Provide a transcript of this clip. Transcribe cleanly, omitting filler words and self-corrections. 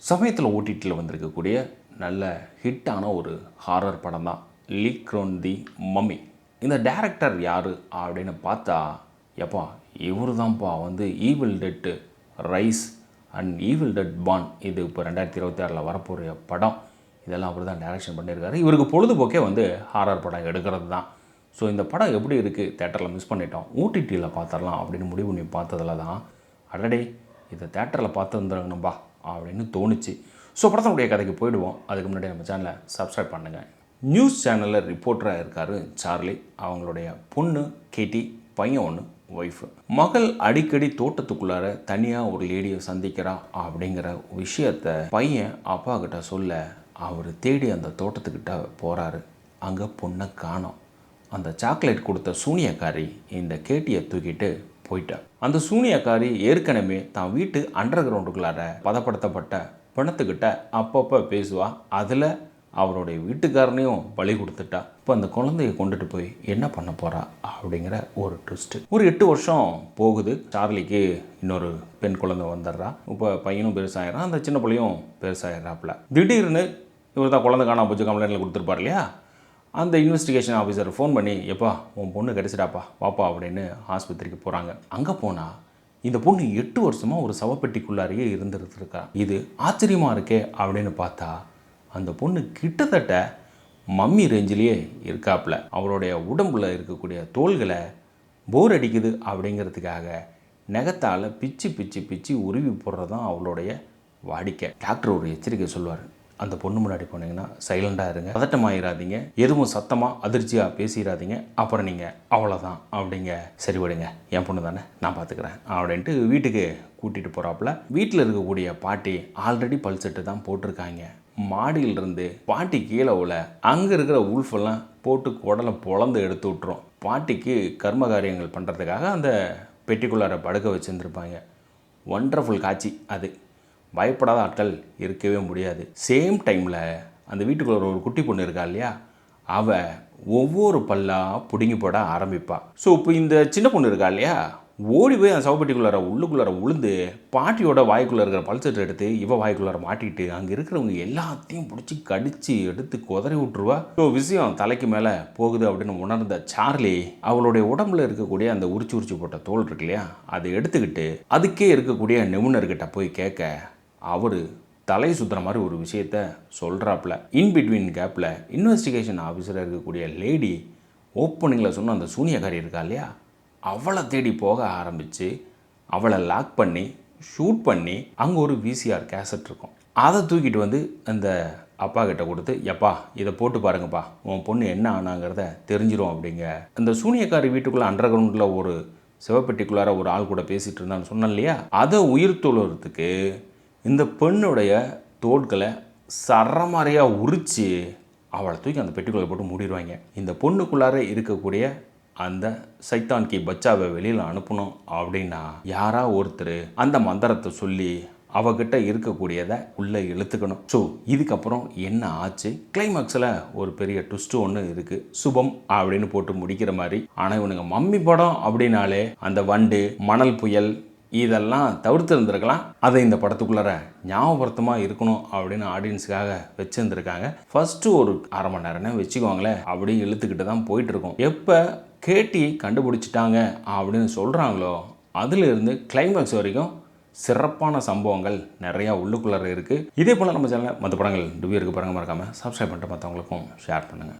சமயத்தில் ஓடிடியில் வந்திருக்கக்கூடிய நல்ல ஹிட்டான ஒரு ஹாரர் படம் தான் லீக்ரோன் தி மம்மி. இந்த டைரக்டர் யார் அப்படின்னு பார்த்தா, எப்பா இவர் தான்ப்பா வந்து Evil Dead Rise and Evil Dead Burn, இது இப்போ 2026 வரப்போகிற படம். இதெல்லாம் அவர் தான் டைரக்ஷன் பண்ணியிருக்காரு. இவருக்கு பொழுதுபோக்கே வந்து ஹாரர் படம் எடுக்கிறது தான். ஸோ இந்த படம் எப்படி இருக்குது, தேட்டரில் மிஸ் பண்ணிட்டோம், ஓடிடியில் பார்த்துடலாம் அப்படின்னு முடிவு பண்ணி பார்த்ததில் தான் அடடே இதை தேட்டரில் பார்த்துருந்துருங்கணும்பா அப்படின்னு தோணுச்சு. ஸோ படத்தினுடைய கதைக்கு போயிடுவோம். அதுக்கு முன்னாடி நம்ம சேனலை சப்ஸ்கிரைப் பண்ணுங்கள். நியூஸ் சேனலில் ரிப்போர்ட்டராக இருக்கார் சார்லி. அவங்களுடைய பொண்ணு கேட்டி, பையன் ஒன்று, ஒய்ஃபு. மகள் அடிக்கடி தோட்டத்துக்குள்ளார தனியாக ஒரு லேடியை சந்திக்கிறா அப்படிங்கிற விஷயத்தை பையன் அப்பா கிட்ட சொல்ல அவர் தேடி அந்த தோட்டத்துக்கிட்ட போகிறாரு. அங்கே பொண்ணை காணோம். அந்த சாக்லேட் கொடுத்த சூனியக்காரி இந்த கேட்டியை தூக்கிட்டு போயிட்டா. அந்த சூனியக்காரி ஏற்கனவே தான் வீட்டு அண்டர் கிரவுண்டுக்குள்ளார பதப்படுத்தப்பட்ட பிணத்துக்கிட்ட அப்பப்போ பேசுவா. அதில் அவருடைய வீட்டுக்காரனையும் பலி கொடுத்துட்டா. இப்போ அந்த குழந்தைய கொண்டுட்டு போய் என்ன பண்ண போகிறா அப்படிங்கிற ஒரு ட்விஸ்ட்டு. ஒரு 8 வருஷம் போகுது. சார்லிக்கு இன்னொரு பெண் குழந்தை வந்துடுறா. இப்போ பையனும் பெருசாகிறான், அந்த சின்ன பிள்ளையும் பெருசாகிறாப்புல. திடீர்னு இவர் தான் குழந்தை காணாம போச்சு கம்ப்ளைண்ட்டில் கொடுத்துருப்பார் இல்லையா, அந்த இன்வெஸ்டிகேஷன் ஆஃபீஸர் ஃபோன் பண்ணி, எப்பா உன் பொண்ணு கிடச்சிடாப்பா வாப்பா அப்படின்னு ஆஸ்பத்திரிக்கு போகிறாங்க. அங்கே போனால் இந்த பொண்ணு 8 வருஷமாக ஒரு சவப்பெட்டிக்குள்ளாரையே இருந்துருக்கா. இது ஆச்சரியமாக இருக்கே அப்படின்னு பார்த்தா அந்த பொண்ணு கிட்டத்தட்ட மம்மி ரேஞ்சிலேயே இருக்காப்புல. அவருடைய உடம்புல இருக்கக்கூடிய தோள்களை போர் அடிக்குது அப்படிங்கிறதுக்காக நகத்தால் பிச்சு பிச்சு பிச்சு உருவி போடுறது தான் அவளுடைய வாடிக்கை. டாக்டர் ஒரு எச்சரிக்கை சொல்லுவார், அந்த பொண்ணு முன்னாடி போனீங்கன்னா சைலண்டாக இருங்க, பதட்டமாயிடாதீங்க, எதுவும் சத்தமாக அதிர்ச்சியாக பேசிடாதீங்க, அப்புறம் நீங்கள் அவ்வளோதான் அப்படிங்க. சரி விடுங்க, என் பொண்ணு தானே, நான் பார்த்துக்கிறேன் அப்படின்ட்டு வீட்டுக்கு கூட்டிகிட்டு போகிறாப்புல. வீட்டில் இருக்கக்கூடிய பாட்டி ஆல்ரெடி பல்செட்டு தான் போட்டிருக்காங்க. மாடியிலிருந்து பாட்டி கீழே உள்ள அங்கே இருக்கிற உல்ஃபெல்லாம் போட்டு குடலை பொழந்து எடுத்து விட்டுரும். பாட்டிக்கு கர்ம காரியங்கள் பண்ணுறதுக்காக அந்த பெட்டிக்குள்ளார படுக்க வச்சுருந்துருப்பாங்க. ஒண்டர்ஃபுல் காட்சி அது. பயப்படாத ஆட்கள் இருக்கவே முடியாது. சேம் டைமில் அந்த வீட்டுக்குள்ள ஒரு குட்டி பொண்ணு இருக்கா இல்லையா, அவள் ஒவ்வொரு பல்லாக பிடுங்கி போட ஆரம்பிப்பாள். ஸோ இப்போ இந்த சின்ன பொண்ணு இருக்கா இல்லையா, ஓடி போய் அந்த சவப்பெட்டிக்குள்ளார உள்ளுக்குள்ளார உளுந்து பாட்டியோட வாய்க்குள்ளே இருக்கிற பல்செட் எடுத்து இவ வாய்க்குள்ளார மாட்டிட்டு அங்கே இருக்கிறவங்க எல்லாத்தையும் பிடிச்சி கடித்து எடுத்து குதறி விட்டுருவா. ஸோ விஷயம் தலைக்கு மேலே போகுது அப்படின்னு உணர்ந்த சார்லி அவளுடைய உடம்புல இருக்கக்கூடிய அந்த உரிச்சு போட்ட தோல் இருக்கு இல்லையா, அதை எடுத்துக்கிட்டு அதுக்கே இருக்கக்கூடிய நிபுணர்கிட்ட போய் கேட்க அவர் தலை சுற்றுற மாதிரி ஒரு விஷயத்த சொல்கிறாப்புல. இன்பிட்வீன் கேப்பில் இன்வெஸ்டிகேஷன் ஆஃபீஸராக இருக்கக்கூடிய லேடி ஓப்பனிங்கில் சொன்ன அந்த சூனியக்காரி இருக்கா இல்லையா, அவளை தேடி போக ஆரம்பித்து அவளை லாக் பண்ணி ஷூட் பண்ணி அங்கே ஒரு VCR கேசட் இருக்கும். அதை தூக்கிட்டு வந்து அந்த அப்பா கிட்ட கொடுத்து, எப்பா இதை போட்டு பாருங்கப்பா, உன் பொண்ணு என்ன ஆனாங்கிறத தெரிஞ்சிடும் அப்படிங்க. அந்த சூனியக்காரி வீட்டுக்குள்ளே அண்டர் கிரவுண்டில் ஒரு சிவப்பெட்டிக்குள்ளார ஒரு ஆள் கூட பேசிகிட்டு இருந்தான்னு சொன்னேன் இல்லையா, அதை உயிர் தொழுறதுக்கு இந்த பெண்ணுடைய தோள்களை சரமாரியாக உரித்து அவளை தூக்கி அந்த பெட்டிக்குள்ளே போட்டு மூடிடுவாங்க. இந்த பொண்ணுக்குள்ளார இருக்கக்கூடிய அந்த சைத்தான் கி பச்சாவை வெளியில் அனுப்பணும் அப்படின்னா யாரா ஒருத்தர் அந்த மந்திரத்தை சொல்லி அவகிட்ட இருக்கக்கூடியதை உள்ளே இழுத்துக்கணும். ஸோ இதுக்கப்புறம் என்ன ஆச்சு, கிளைமாக்ஸில் ஒரு பெரிய ட்விஸ்ட்டு ஒன்று இருக்குது, சுபம் அப்படின்னு போட்டு முடிக்கிற மாதிரி. ஆனால் இவனுங்க மம்மி படம் அப்படின்னாலே அந்த வண்டு மணல் புயல் இதெல்லாம் தவிர்த்து இருந்திருக்கலாம். அதை இந்த படத்துக்குள்ளார ஞாபகப்படுத்தமாக இருக்கணும் அப்படின்னு ஆடியன்ஸுக்காக வச்சுருந்துருக்காங்க. ஃபஸ்ட்டு ஒரு அரை மணி நேரம்னே வச்சுக்குவாங்களேன், அப்படி இழுத்துக்கிட்டு தான் போயிட்டுருக்கோம். எப்போ கேட்டி கண்டுபிடிச்சிட்டாங்க அப்படின்னு சொல்கிறாங்களோ அதிலிருந்து கிளைமேக்ஸ் வரைக்கும் சிறப்பான சம்பவங்கள் நிறையா உள்ளுக்குள்ளார இருக்குது. இதே போல் நம்ம சேனலில் மற்ற படங்கள் ரிவ்யூ இருக்குது பாருங்கள். மறக்காமல் சப்ஸ்கிரைப் பண்ணிட்டு மற்றவங்களுக்கும் ஷேர் பண்ணுங்கள்.